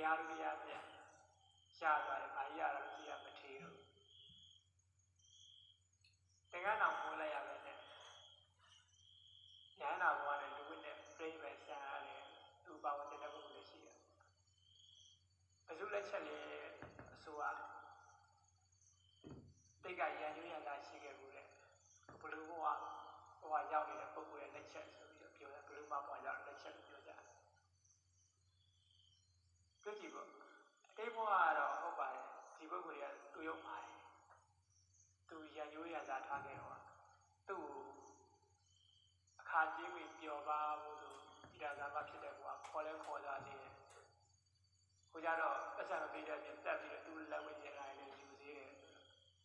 တရားလူတရားပြန်ရှားသွားတယ်။ဘာကြီးရတော့ကြည့်ရမထေးတော့တကယ်တော့မိုးလိုက်ရပဲနဲ့ညာနာဘဝနဲ့လူဝိနဲ့ပြိပယ်ဆံရတယ်သူပါဝင်တဲ့ပုဂ္ဂိုလ်ရှိတယ်။အစုလက်ချက်လေးအဆိုအတိတ်ကရန်ရွရန်လာရှိခဲ့ဘူးလေဘလူးဘဝရောက်နေတဲ့ပုဂ္ဂိုလ်ရဲ့လက်ချက်ဆိုပြီးတော့ပြောတယ်ဘလူးမဘဝရောက်တဲ့လက်ချက်ပြောကြတယ်ကြည့်ကြည့်ပေါ့အတိတ်ဘဝကတော့ဟုတ်ပါတယ်ဒီပုဂ္ဂိုလ်ကသူ့ရုပ်ပါတယ်သူရန်ရွရန်လာထားခဲ့တော့သူ့အခါကြီးဝင်ပျော်ပါဖို့ဆိုဒီဒါသာမဖြစ်တဲ့ဘဝခေါ်လဲခေါ်ကြသေးတယ်ကိုကြတော့အဆက်မပေးတဲ့ပြင်တက်ပြီးတော့သူ့လက်ဝဲကျင်လာတယ်ယူသေးတယ်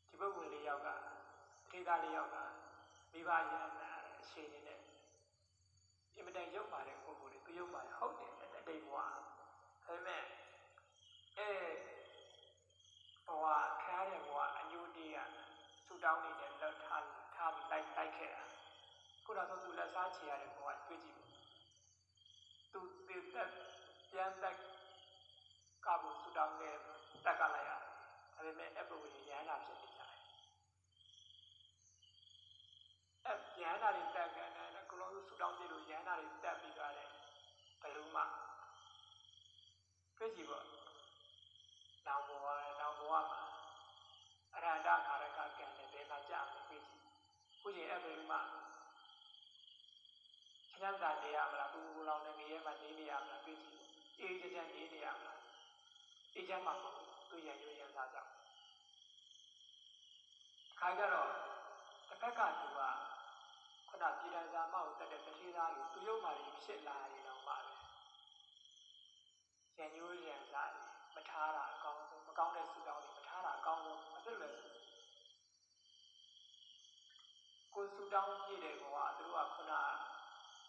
ဒီပုဂ္ဂိုလ်လေးယောက်ကထေသားလေးယောက်ကမိဘရန်လာအရှိန်နဲ့အင်မတန်ရုပ်ပါတဲ့ပုဂ္ဂိုလ်တွေသူရုပ်ပါတယ်ဟုတ်တယ်အတိတ်ဘဝဒါပေမဲ့ဘဝခါရတဲ့ဘဝအညိုတေးကဆူတောင်းနေတဲ့လက်ထားပြီးလိုက်ခဲ့တာခုတော့သူလက်စားချေရတဲ့ဘဝတွေ့ကြည့်ဘူးသူသေသက်ပြန်သက်ကဘုဆူတောင်းတဲ့တက်ကလိုက်ရတယ်ဒါပေမဲ့အပုဂ္ဂိုလ်ရဟန္တာဖြစ်နေကြတယ်ရဟန္တာတွေတက်ကန်တယ်ကလုံးဆူတောင်းပြီးလို့ရဟန္တာတွေတက်ပြီးသွားတယ်ဘလူးမှတွေ့ကြည့်ပေါ့နောင်ဘဝမှာအရဟတခါရကကံနဲ့ဘယ်မှာကြာမယ်တွေ့ကြည့်ခုချိန်အဘလူးမှချမ်းသာနေရမလားဘူးလောင်နေရဲမှာနေရမလားတွေ့ကြည့်အေးကြနေရမလားအေးချမ်းမှာသူရရွရန်သားကြောင့်ခါကြတော့တစ်ဖက်ကသူကခုနပြည်တိုင်းစာမောက်တက်တဲ့တတိသားကိုသူရုပ်မာတွေဖြစ်လာရင်တော့ပါပဲရန်ရွရန်သားမထားတာအကောင်းဆုံးမကောင်းတဲ့စုတောင်းတွေမထားတာအကောင်းဆုံးအဖြစ်လဲကိုစုတောင်းပြည့်တဲ့ကောသူတို့ကခုန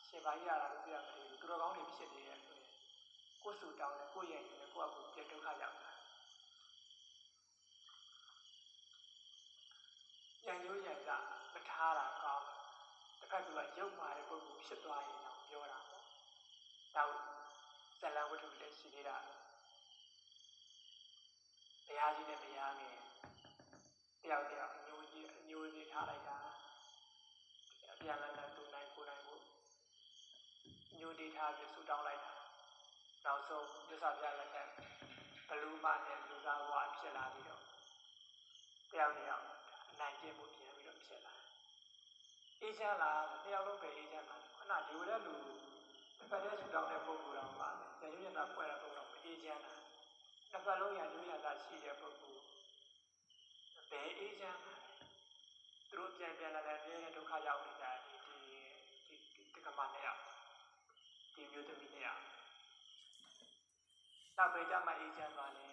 ရှင်ဘာကြီးရတာလို့ပြရမလို့သူတော်ကောင်းတွေဖြစ်နေတယ်ဆိုရင်ကိုစုတောင်းတယ်ကိုရဲ့ရင်ကိုယ့်အကူပြဒုက္ခရောက်တာရန်ရွရန်သားမထားတာကောင်းတစ်ခါသူကရုပ်မာတဲ့ပုဂ္ဂိုလ်ဖြစ်သွားရင်တော့ပြောတာပေါ့နောက်ဇလဝတ္ထုလည်းရှိသေးတာတရားကြီးနဲ့တရားငယ်တယောက်အညိုကြီးထားလိုက်တာအပြန်လည်သူနိုင်ကိုနိုင်ကိုညိုတေးထားပြီးဆူတောင်းလိုက်တာနောက်ဆုံးမြတ်စွာဘုရားလက်ထက်ဘလူးမနဲ့လူသားဘဝဖြစ်လာပြီးတော့တယောက်အနိုင်ကျင့်မှုပြန်ပြီးတော့ဖြစ်လာအေးချမ်းလာတယောက်လုံးပဲအေးချမ်းလာခုနဒီလိုတဲ့လူပတ်တဲ့ဆူတောင်းတဲ့ပုဂ္ဂိုလ်တော်ပါရရွရတာပွဲတဲ့ပုဂ္ဂိုလ်တော်အေးချမ်းလာတစ်ပတ်လုံးရရွရတာရှိတဲ့ပုဂ္ဂိုလ်ဘယ်အေးချမ်းလာသူတို့ပြန်လာတဲ့ဒုက္ခရောက်နေကြဒီကမ္ဘာနဲ့ရောက်ဒီမျိုးသမီးနဲ့ရောက်နောက်ပဲကြမှာအေးချမ်းသွားတယ်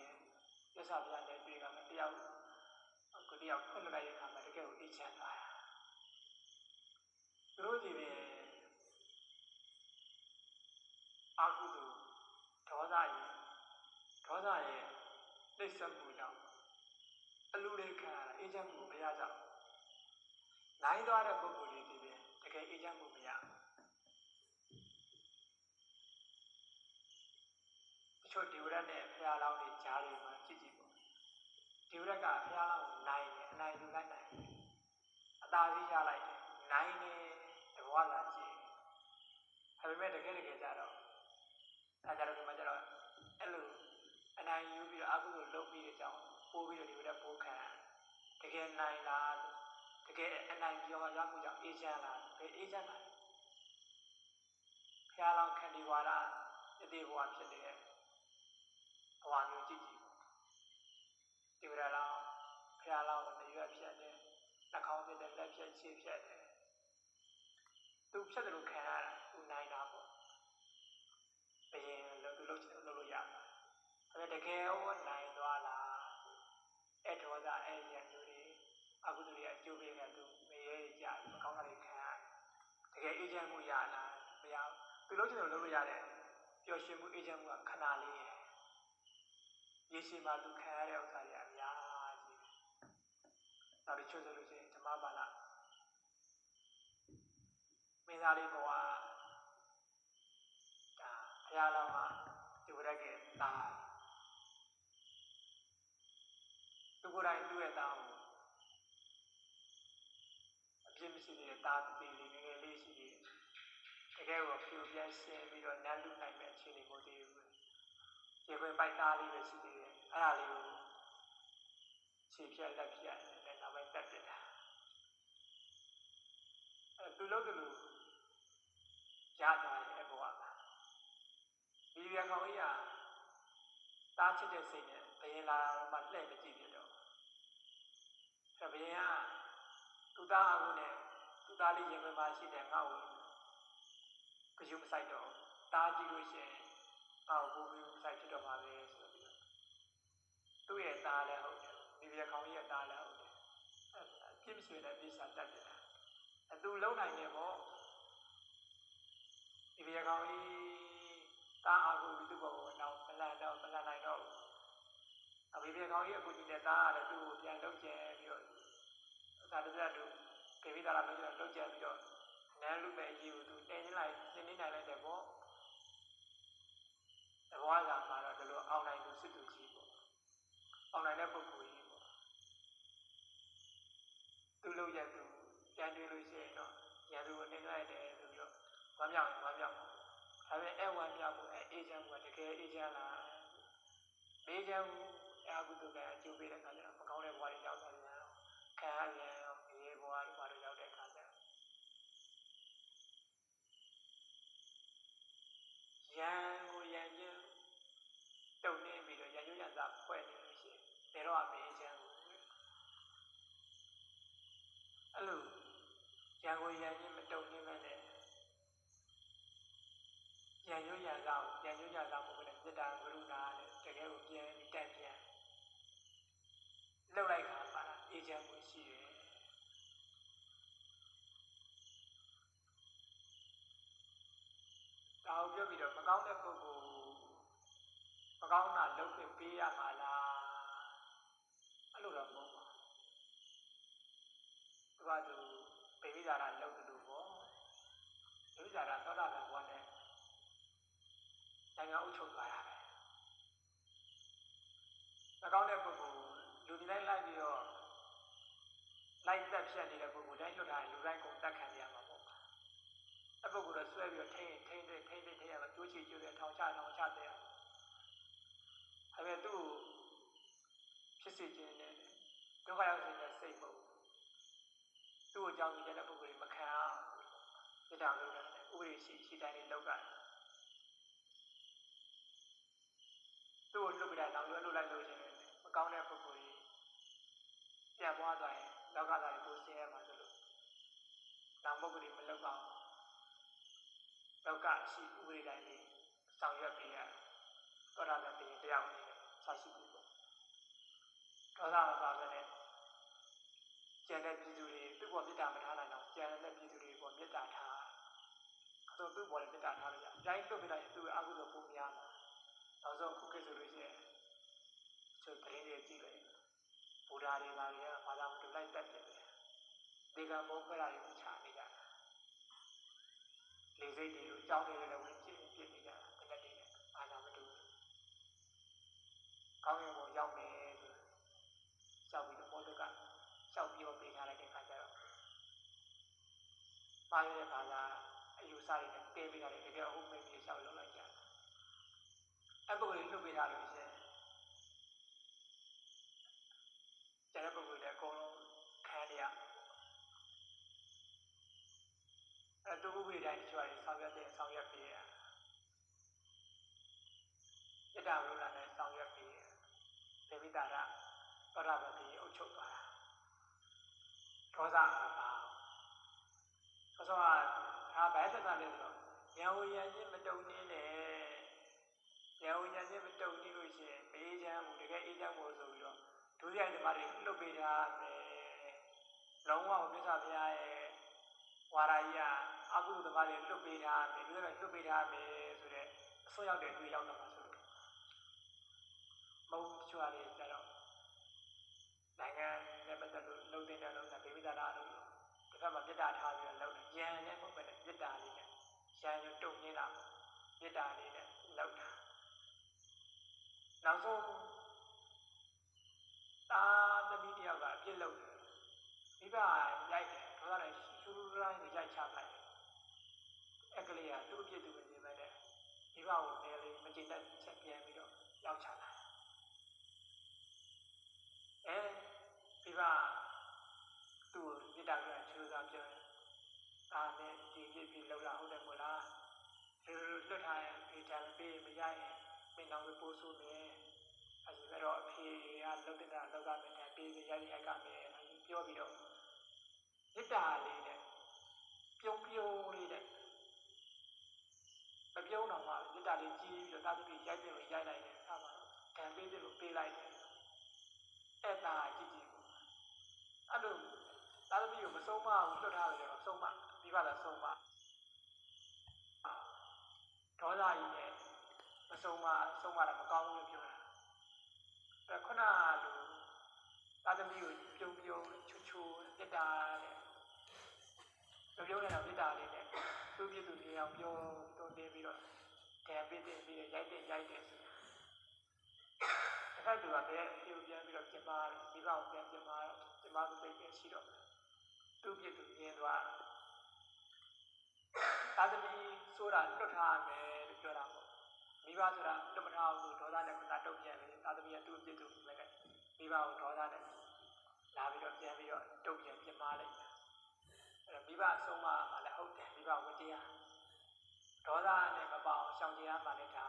မြတ်စွာဘုရားနဲ့တွေ့ကမှတယောက်ဖွင့်လိုက်တဲ့အခါမှာတကယ်ကိုအေးချမ်းသွားတာသူတို့ဒီပဲအာဟုသူဒေါသရဲ့နှိမ့်ဆက်မှုကြောင့်အလူတွေခံရတာအေးချမ်းမှုမရကြဘူးနိုင်သွားတဲ့ပုဂ္ဂိုလ်တွေဒီပဲတကယ်အေးချမ်းမှုမရတချို့ဒီဝရနဲ့ဖရာလောင်းတွေကြားတွေမှာကြည့်ကြည့်ပေါ့ဒီဝရကဖရာလောင်းကိုနိုင်တယ်အနိုင်ယူလိုက်နိုင်တယ်အသာစီးရလိုက်တယ်နိုင်တယ်တဘဝလာကြည့်ဒါပေမဲ့တကယ်ကြတော့အဲကြတော့ဒီမှာကျတော့အဲ့လိုအနိုင်ယူပြီးတော့အကုသိုလ်လုပ်ပြီးတဲ့အကြောင်းပိုးပြီးတော့ဒီဝရပိုးခံတကယ်နိုင်လားတကယ်အနိုင်ပြောရမှုကြောင့်အေးချမ်းလားဘယ်အေးချမ်းလားဖရာလောင်းခန္တီဝါဒအသေးဘဝဖြစ်နေတဲ့ဘဝမျိုးကြည့်ဒီဝရလောင်းဖရာလောင်းကိုရွက်ဖြတ်တယ်နှာခေါင်းပြတဲ့လက်ဖြတ်ခြေဖြတ်တယ်သူဖြတ်တယ်လို့ခံရတာသူနိုင်တာပေါ့ဘယ်ရင်လို့လုပ်လို့ရတာဒါပေမဲ့တကယ်ဟောနိုင်သွားလားအဲ့ဒေါသအဲ့ရန်သူတွေအကုသိုလ်တွေအကျိုးပေးတဲ့သူမရဲကြဘူးမကောင်းတာတွေခံရတကယ်အေးချမ်းမှုရလားမရဘူးသူလုပ်ချင်တယ်လုပ်လို့ရတယ်ပျော်ရွှင်မှုအေးချမ်းမှုကခဏလေးရေရှည်မှာသူခံရတဲ့ဥစ္စာတွေအများကြီးနောက်တစ်ချို့ဆိုလို့ရှိရင်ဓမ္မပါဠိမင်းသားလေးဘဝဒါဘုရားလောင်းမှာဒီဝရက်ကတာ ကိုယ်တိုင်တွေ့ရတာကိုအပြစ်မရှိတဲ့သားသေးလေးငယ်ငယ်လေးရှိသေးတယ်တကယ်ကိုဖြူပြန်ရှင်းပြီးတော့နန်းလူနိုင်မဲ့အခြေအနေမဟုတ်သေးဘူးရေခွင်ပိုက်သားလေးပဲရှိသေးတယ်အဲ့ဒါလေးကိုခြေဖြတ်လက်ဖြတ်နဲ့နောက်ပိုင်းတက်ပြတာသူလုံးတလူရသွားတယ်အဘောကဒီရကောင်ကြီးကတားချစ်တဲ့စိတ်နဲ့ဘယင်လာတော့မှလှည့်မကြည့်ပြတော့ဘယင်ကသူ့သားအကူနဲ့သူ့သားလေးရင်ခွင်မှာရှိတဲ့ငါ့ကိုကယူမဆိုင်တော့တားကြည့်လို့ရှိရင်ငါ့ကိုဘူးဘူးဆိုင်ဖြစ်တော့မှာပဲဆိုပြီးသူ့ရဲ့သားလည်းဟုတ်တယ်ဒီရကောင်ကြီးရဲ့သားလည်းဟုတ်တယ်ပြစ်မဆွေတဲ့ပြစ်စာတတ်တယ်သူလုံနိုင်တယ်ပေါ့ဒီရကောင်ကြီးတားအကူပြီးသူ့ဘောကိုတော့မလန်နိုင်တော့အမေပြေကောင်းကြီးအခုကြီးနဲ့တားရတယ်သူ့ကိုပြန်လုပ်ကျဲပြီးတော့သာတရက်တို့ကေဗီတာလာလို့လုပ်ကျဲပြီးတော့နန်းလူမဲ့အကြီးကိုသူတင်နေနိုင်လိုက်တယ်ပေါ့တဘွားကမှာတော့ဒီလိုအောင်နိုင်သူစစ်သူကြီးပေါ့အောင်နိုင်တဲ့ပုဂ္ဂိုလ်ကြီးပေါ့သူ့လုပ်ရသူပြန်တွေ့လို့ရှိရင်တော့ရန်သူကိုတင်လိုက်တယ်ဆိုပြီးတော့ဝမ်းမြောက်ဒါပေမဲ့အဲ့ဝမ်းမြောက်မှုအဲ့အေဂျင့်ကတကယ်အေဂျင့်လားအေဂျင့်အကုသိုလ်ကအကျိုးပေးတဲ့ခါကျတော့မကောင်းတဲ့ဘဝတွေရောက်သွားတယ်ခံရပြန်ရေဘဝတွေဘာတွေရောက်တဲ့ခါကျရန်ကိုရန်ချင်းတုံနေပြီးတော့ရန်ကျိုးရန်စားဖွဲ့နေလို့ရှိရင်ဒါတော့အမေချမ်းကိုအဲ့လိုရန်ကိုရန်ချင်းမတုံနေမဲ့နဲ့ရန်ကျိုးရန်စားကိုရန်ကျိုးရန်စားမှုနဲ့မေတ္တာကရုဏာနဲ့တကယ်ကိုပြန်ပြီးတက်ပြန်လှုပ်လိုက်ခါပါလားအေဂျင့်ကိုရှိတယ်ဒါကိုပြောပြီးတော့မကောင်းတဲ့ပုဂ္ဂိုလ်မကောင်းတာလုပ်ခွင့်ပေးရမှာလားအဲ့လိုတော့မဟုတ်ပါဘူးသူကသူဗေမိသာရလုပ်တယ်လို့ပေါ့ဗေမိသာရသောတာပန်ဘဝနဲ့နိုင်ငံအုပ်ချုပ်သွားတာပဲမကောင်းတဲ့ပုဂ္ဂိုလ်လူဒီလိုက်ပြီးတော့လိုက်တက်ဖြတ်နေတဲ့ပုဂ္ဂိုလ်တိုင်းလွတ်ထားရင်လူတိုင်းကုန်တက်ခံရမှာပေါ့အဲ့ပုဂ္ဂိုလ်တော့ဆွဲပြီးတော့ထိန်းရမှာတိုးချီကျိုးတဲ့ထောင်ချတဲ့အဲ့မဲ့သူ့ဖြစ်စေခြင်းနဲ့ဒုက္ခရောက်စေတဲ့စိတ်ပေါ့သူ့ကိုကြောင်းနေတဲ့ပုဂ္ဂိုလ်တွေမခံအောင်ပြတာလို့လည်းဥပဒေရှိတိုင်းလေးလောက်ကသူ့ကိုလွတ်ပြတာတော့လွတ်လိုက်လို့ရှိရင်မကောင်းတဲ့ပုဂ္ဂိုလ်ကြီးပြန်သွားသွားရင်လောကသားတွေကိုဆင်းရဲမှာဆိုလို့နောင်ပုဂ္ဂိုလ်တွေမလောက်အောင်လောကရှိဥပဒေတိုင်းလေးဆောင်ရွက်ပေးရသောတာပန်ပြည်တရားဝင်ဆက်ရှိပြီပေါ့ဒေါသမပါပဲနဲ့ကျန်တဲ့ပြည်သူတွေသူ့ဘောမေတ္တာမထားနိုင်တော့ကျန်တဲ့ပြည်သူတွေဘောမေတ္တာထားသူ့ဘောလည်းမေတ္တာထားလို့ရအတိုင်းတုတ်ပြလိုက်သူ့အကုသိုလ်ပုံများမှာနောက်ဆုံးခုခေတ်ဆိုလို့ရှိရင်ကျတရင်တွေကြည့်လိုက်ဘုရားတွေဘာသာမတူလိုက်တတ်တယ်ဒီကဘုံဖရာတွေချနေကြတာလေစိတ်တွေကိုကြောင်းနေတယ်ဝင်ပြနေကြတာတလက်တွေနဲ့ဘာသာမတူကောင်းကင်ဘုံရောက်မယ်ဆိုရှောက်ပြီးတော့ဘောတုကရှောက်ပြီးတော့ပေးထားလိုက်တဲ့ခါကျတော့ပါရတဲ့ဘာသာအယူဆတွေနဲ့တဲပေးထားတယ်တကယ်အဟုတ်မဲ့ပြီးရှောက်လုပ်လိုက်ကြတယ်အပုဂ္ဂိုလ်တွေလွတ်ပေးထားလို့ရှိရင်ကျန်တဲ့ပုဂ္ဂိုလ်တွေအကုန်လုံးခံရတူဥပဒေတိုင်းတချို့တွေဆောင်ရွက်ပေးရယတ္တဝိရနဲ့ဆောင်ရွက်ပေးရဒေဝိတာရသောတာပန်ကြီးအုပ်ချုပ်သွားတာဒေါသမပါဆိုတော့ဒါဘယ်သက်သာလဲဆိုတော့ဉာဏ်ဝိညာဉ်ချင်းမတုံနေနဲ့ဉာဏ်ဝိညာဉ်ချင်းမတုံနေလို့ရှိရင်အေးချမ်းမှုတကယ်အေးချမ်းမှုဆိုပြီးတော့ဒုစရိုက်ဓမ္မတွေလွတ်ပေးထားမယ်လုံးဝမြတ်စွာဘုရားရဲ့ဝါရာကြီးကအကုသိုလ်ဓမ္မတွေလွတ်ပေးထားမယ်လွတ်ပေးထားမယ်ဆိုတဲ့အစွန်းရောက်တဲ့တွေ့ရောက်တော့မှာဆိုလို့မဟုတ်တချို့အရေးကြတော့နိုင်ငံနဲ့ပတ်သက်လို့လုံတဲ့လုံးနဲ့ဗေမိတာရလို့တစ်ခါမှမေတ္တာထားပြီးတော့လုံတယ်ဉာဏ်နဲ့ပုံပဲမေတ္တာလေးနဲ့ဉာဏ်ကိုတုံနေတာမေတ္တာလေးနဲ့လုံတာနောက်ဆုံး သားသမီးတယောက်ကအပြစ်လုပ်တယ်မိဘရိုက်တယ်ဒေါသနဲ့ရှူရူရိုင်းကိုရိုက်ချပလိုက်တယ်အကလေးကသူ့အပြစ်သူမမြင်ပဲနဲ့မိဘကိုနေလေးမကျေနပ်ချက်ပြန်ပြီးတော့ရောက်ချလာမိဘသူ့ကိုမြစ်တာပြန်ချူစားပြောတယ်ဒါနဲ့ဒီပြစ်ပြီးလောက်တာဟုတ်တယ်မို့လားလွတ်ထားရင်ဖေးချမ်းပေးမရရင်မင်းတော့ပိုးဆိုးနေအဲဒီကတော့အဖေကလောက်တဲ့လောက်ကမင်းပေးပြီးရိုက်ကမယ်ပြောပြီးတော့မြစ်တာလေးတဲ့ပြုံးလေးတဲ့မပြုံးတော့မှမြစ်တာလေးကြီးပြီးတော့တာသမီးရိုက်တယ်လို့ရိုက်လိုက်တယ်အခါမှာတန်ပေးတယ်လို့ပေးလိုက်တယ်အဲ့ဒါကြည့်ကိုအဲ့လိုတာသမီးကိုမဆုံးမဘူးလွတ်ထားတယ်တော့ဆုံးမမိဘလည်းဆုံးမဒေါသကြီးနဲ့မဆုံးမတာမကောင်းဘူးလို့ပြောတာအဲ့ခုနကလိုတာသမီးကိုပြုံးချိုပြစ်တာတဲ့ပြောနေတာပြစ်တာလေးနဲ့သူ့ပြစ်သူနေအောင်ပြောတော့နေပြီးတော့တန်ပေးတယ်ပြီးရိုက်တယ်ဆိုအခါတူကလည်းအပြုံးပြန်ပြီးတော့ပြင်ပါမိဘကိုပြန်ပြင်ပါသူသိပြန်ရှိတော့သူ့ပြစ်သူမြင်သွားတာသမီးဆိုတာလွတ်ထားမယ်လို့ပြောတာပေါ့မိဘဆိုတာလွတ်မထားဘူးဒေါသနဲ့ကတုတ်ပြန်တယ်တာသမီးကသူ့ပြစ်သူလည်းမိဘကိုဒေါသနဲ့လာပြီးတော့ပြန်ပြီးတော့တုတ်ပြန်ပြင်ပါလိုက်တယ်အဲ့မိဘအဆုံးမမှလည်းဟုတ်တယ်မိဘဝတရားဒေါသနဲ့မပေါအောင်ရှောင်ကြရမှလည်းဒါ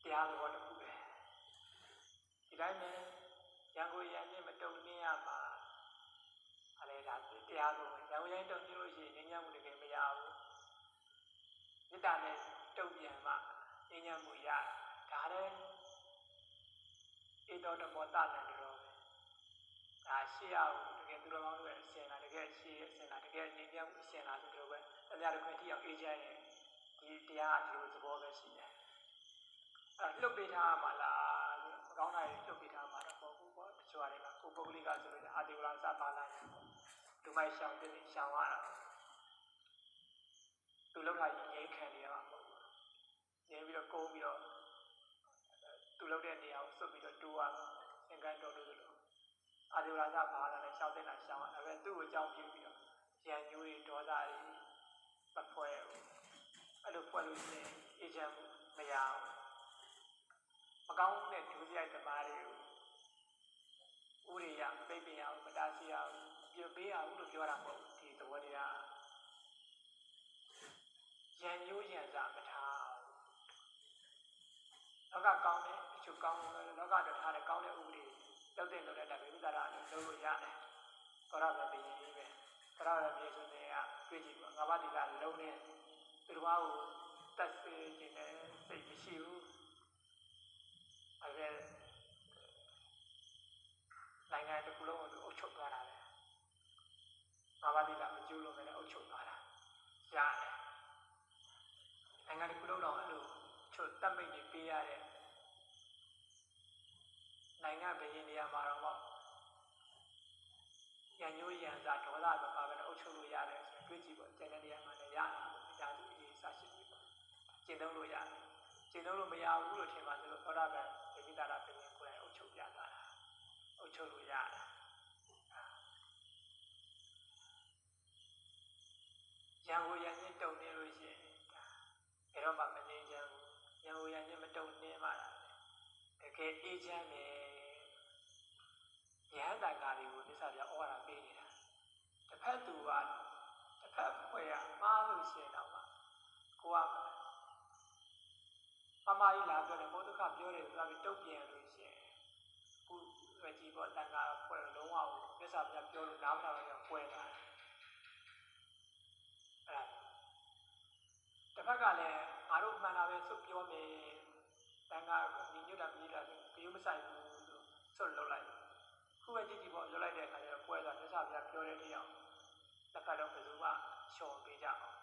တရားသဘောတစ်ခုပဲဒီတိုင်းနဲ့ရန်ကိုရန်နဲ့မတုံနေရမှာအဲ့ဒါတရားသဘောရန်ကိုရန်တုံနေလို့ရှိရင်ငြိမ်းချမ်းမှုတကယ်မရဘူးမေတ္တာနဲ့တုံပြန်မှငြိမ်းချမ်းမှုရဒါလည်းဧတော်ဓမ္မောတဏ္ဍရောပဲဒါရှေ့အောင်တကယ်သူတော်ကောင်းတွေအစင်လာတကယ်ရှေ့အစင်လာတကယ်ငြိမ်းချမ်းမှုအစင်လာဆိုတော့ပဲအများတစ်ခွင့်ထိအောင်အေးချမ်းရင်ဒီတရားဒီလိုသဘောပဲရှိတယ်လှုပ်ပေးထားမှလားမကောင်းတာတွေလှုပ်ပေးထားမှတော့မဟုတ်ဘူးပေါ့တချို့အတွေကကိုပုဂ္ဂလိကဆိုလို့အာတိဝရစပါလာတယ်လူမိုက်ရှောင်တဲ့ရှောင်ရတာသူလှုပ်ထားရင်ငြိမ်းခံနေရမှာမဟုတ်ဘူးငြိမ်းပြီးတော့ကုန်းပြီးတော့သူလှုပ်တဲ့နေရာကိုစွတ်ပြီးတော့တိုးရသင်္ကန်းတော်လို့ဆိုလို့အာတိဝရစပါလာတယ်ရှောင်တဲ့လားရှောင်ရဒါပေမဲ့သူ့ကိုအကြောင်းပြုပြီးတော့ရန်ညိုးတွေဒေါသတွေမဖွဲဘူးအဲ့လိုဖွဲ့လို့ရှိရင်အေးချမ်းမှုမရဘူးမကောင်းတဲ့ဒုစရိုက်သမားတွေကိုဥရိယပြိပင်အောင်မတားဆီးအောင်ပြပေးအောင်လို့ပြောတာမဟုတ်ဒီသဘောတရားရန်ညိုးရန်စားမထားလောကကောင်းတဲ့အချုပ်ကောင်းလောကတော့ထားတဲ့ကောင်းတဲ့ဥပဒေလောက်တဲ့လောက်တဲ့ဗေဒတာရလုပ်လို့ရတယ်ကောရပဲပြင်ရေးပဲကောရပဲပြင်ဆိုတဲ့ကတွေ့ကြည့်ပါငါးပါးဒီကလုံးနေသူတစ်ပါးကိုတတ်စေခြင်းနဲ့စိတ်မရှိဘူးအဲ့နိုင်ငံတစ်ခုလုံးကိုအုပ်ချုပ်သွားတာပဲငါးပါးဒီကမကျိုးလို့ပဲအုပ်ချုပ်သွားတာရတယ်နိုင်ငံတစ်ခုလုံးတော့အဲ့လိုချုပ်တတ်မိတ်တွေပေးရတဲ့နိုင်ငံဘယ်ရင်နေရာမှာတော့ရန်ညိုးရန်စားဒေါသပဲပါပဲအုပ်ချုပ်လို့ရတယ်ဆိုတွေ့ကြည့်ပေါ့ကျန်တဲ့နေရာမှာလည်းရတယ်အရာစုအရေးစာရှိပြီပေါ့ကျင့်သုံးလို့ရတယ်ကျင့်သုံးလို့မရဘူးလို့ထင်ပါဆိုလို့သောတာပန်ဗေမိတာရပင်ကိုယ်တိုင်အုပ်ချုပ်ပြသွားတာအုပ်ချုပ်လို့ရတယ်ရန်ကိုရန်နဲ့တုံနေလို့ရှိရင်ဘယ်တော့မှမငြိမ်းချမ်းဘူးရန်ကိုရန်နဲ့မတုံနေမှလားတကယ်အေးချမ်းတယ်ရဟန္တာကာတွေကိုသစ္စာပြဩဝါဒပေးနေတာတစ်ဖက်သူကတစ်ဖက်ဖွဲ့ရမှားလို့ရှိရင်တော့ကိုကမမကြီးလာပြောတယ်ဘုဒ္ဓခပြောတယ်ဆိုတာပြီးတုတ်ပြန်လို့ရှိရင်ခုပဲကြည့်ပေါ့တန်ခါဖွဲ့လုံးဝသစ္စာပြပြောလို့နားမထောင်တော့ပွဲတာအဲ့ဒါတစ်ဖက်ကလည်းငါတို့မှန်တာပဲဆိုပြောမယ်တန်ခါညီညွတ်တာပြီးတာဘယ်လိုမဆိုင်ဘူးဆိုဆွတ်လုပ်လိုက်ခုပဲကြည့်ပေါ့လွတ်လိုက်တဲ့အခါကျတော့ပွဲတာသစ္စာပြပြောတဲ့တရားတစ်ခါတော့ဘယ်သူမှရှောင်ပေးကြအောင်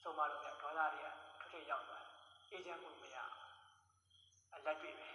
ဆုံးမလို့ပြဒေါသတွေကထွတ်ထွတ်ရောက်သွားတယ်အေးချမ်းမှုမရလက်တွေ့ပဲ